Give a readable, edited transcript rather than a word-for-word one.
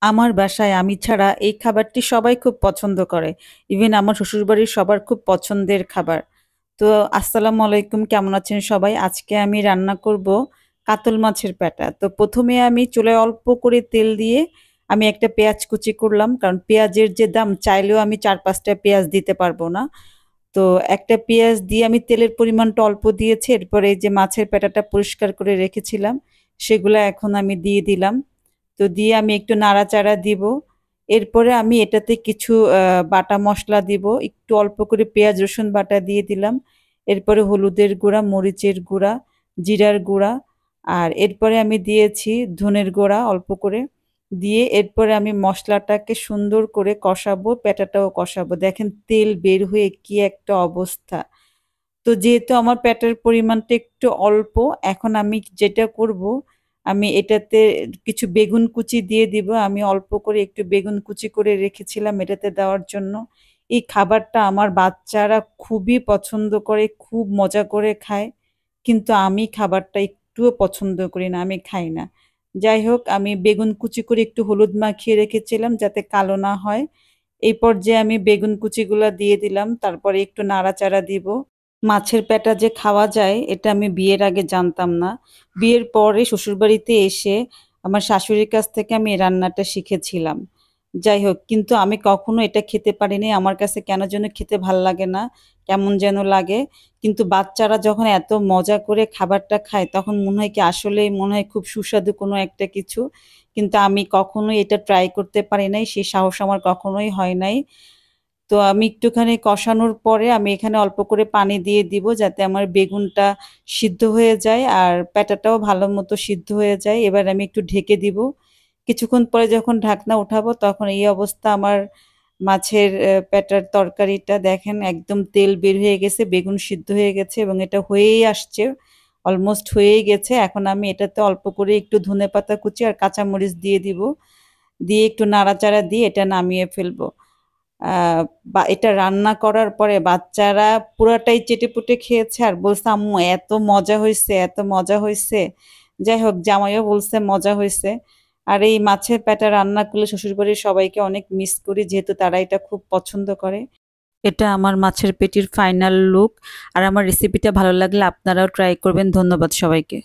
আমার বাসায় আমি ছাড়া এই খাবারটি সবাই খুব পছন্দ করে। ইভেন আমার শ্বশুরবাড়ির সবার খুব পছন্দের খাবার। তো আসসালামু আলাইকুম, কেমন আছেন সবাই? আজকে আমি রান্না করব কাতল মাছের প্যাটা। তো ১ম এ আমি চুলায় অল্প করে তেল দিয়ে আমি একটা পেঁয়াজ কুচি করলাম। কারণ পেঁয়াজের যে দাম চাইলেও আমি ৪-৫ টা পেঁয়াজ দিতে পারব না। তো একটা পেঁয়াজ দিয়ে আমি তেলের পরিমাণটা অল্প দিয়েছি। এরপরে এই যে মাছের প্যাটাটা পরিষ্কার করে রেখেছিলাম, সেগুলা এখন আমি দিয়ে দিলাম। তো দিয়ে আমি একটু নাড়াচাড়া দিব। এরপরে আমি এটাতে কিছু বাটা মসলা দিব। একটু অল্প করে পেঁয়াজ রসুন বাটা দিয়ে দিলাম। এরপরে হলুদের গুঁড়া, মরিচের গুঁড়া, জিরার গুঁড়া আর এরপরে আমি দিয়েছি ধনের গুঁড়া অল্প করে। দিয়ে এরপরে আমি মসলাটাকে সুন্দর করে কষাবো, প্যাটাটাও কষাবো। দেখেন তেল বের হয়ে কি একটা অবস্থা। তো যেহেতু আমার প্যাটের পরিমাণটা একটু অল্প, এখন আমি যেটা করব, আমি এটাতে কিছু বেগুন কুচি দিয়ে দিব। আমি অল্প করে একটু বেগুন কুচি করে রেখেছিলাম এটাতে দেওয়ার জন্য। এই খাবারটা আমার বাচ্চারা খুবই পছন্দ করে, খুব মজা করে খায়। কিন্তু আমি খাবারটা একটুও পছন্দ করি না, আমি খাই না। যাই হোক, আমি বেগুন কুচি করে একটু হলুদ মাখিয়ে রেখেছিলাম যাতে কালো না হয়। এই পর্যায়ে আমি বেগুন কুচিগুলা দিয়ে দিলাম, তারপরে একটু নাড়াচাড়া দিব। মাছের পেটা যে খাওয়া যায় এটা আমি বিয়ের আগে জানতাম না। বিয়ের পরে শ্বশুরবাড়িতে এসে আমার শাশুড়ির কাছ থেকে আমি এই রান্নাটা শিখেছিলাম। যাই হোক, কিন্তু আমি কখনো এটা খেতে পারিনি। আমার কাছে কেন যেন খেতে ভাল লাগে না, কেমন যেন লাগে। কিন্তু বাচ্চারা যখন এত মজা করে খাবারটা খায় তখন মনে হয় কি আসলেই মনে হয় খুব সুস্বাদু কোনো একটা কিছু। কিন্তু আমি কখনোই এটা ট্রাই করতে পারি নাই, সেই সাহস আমার কখনোই হয় নাই। তো আমি একটুখানি কষানোর পরে আমি এখানে অল্প করে পানি দিয়ে দিব যাতে আমার বেগুনটা সিদ্ধ হয়ে যায় আর প্যাটাটাও ভালো মতো সিদ্ধ হয়ে যায়। এবার আমি একটু ঢেকে দিব। কিছুক্ষণ পরে যখন ঢাকনা উঠাবো তখন এই অবস্থা আমার মাছের প্যাটার তরকারিটা। দেখেন একদম তেল বের হয়ে গেছে, বেগুন সিদ্ধ হয়ে গেছে এবং এটা হয়েই আসছে, অলমোস্ট হয়েই গেছে। এখন আমি এটাতে অল্প করে একটু ধনেপাতা কুচি আর কাঁচামরিচ দিয়ে দিব। দিয়ে একটু নাড়াচাড়া দিয়ে এটা নামিয়ে ফেলবো। বা এটা রান্না করার পরে বাচ্চারা পুরাটাই চেটেপুটে খেয়েছে আর বলছে আম্মু এত মজা হয়েছে, এত মজা হয়েছে। যাই হোক, জামাইও বলছে মজা হয়েছে। আর এই মাছের পেটা রান্না করলে শ্বশুরবাড়ির সবাইকে অনেক মিস করি, যেহেতু তারা এটা খুব পছন্দ করে। এটা আমার মাছের পেটির ফাইনাল লুক। আর আমার রেসিপিটা ভালো লাগলে আপনারাও ট্রাই করবেন। ধন্যবাদ সবাইকে।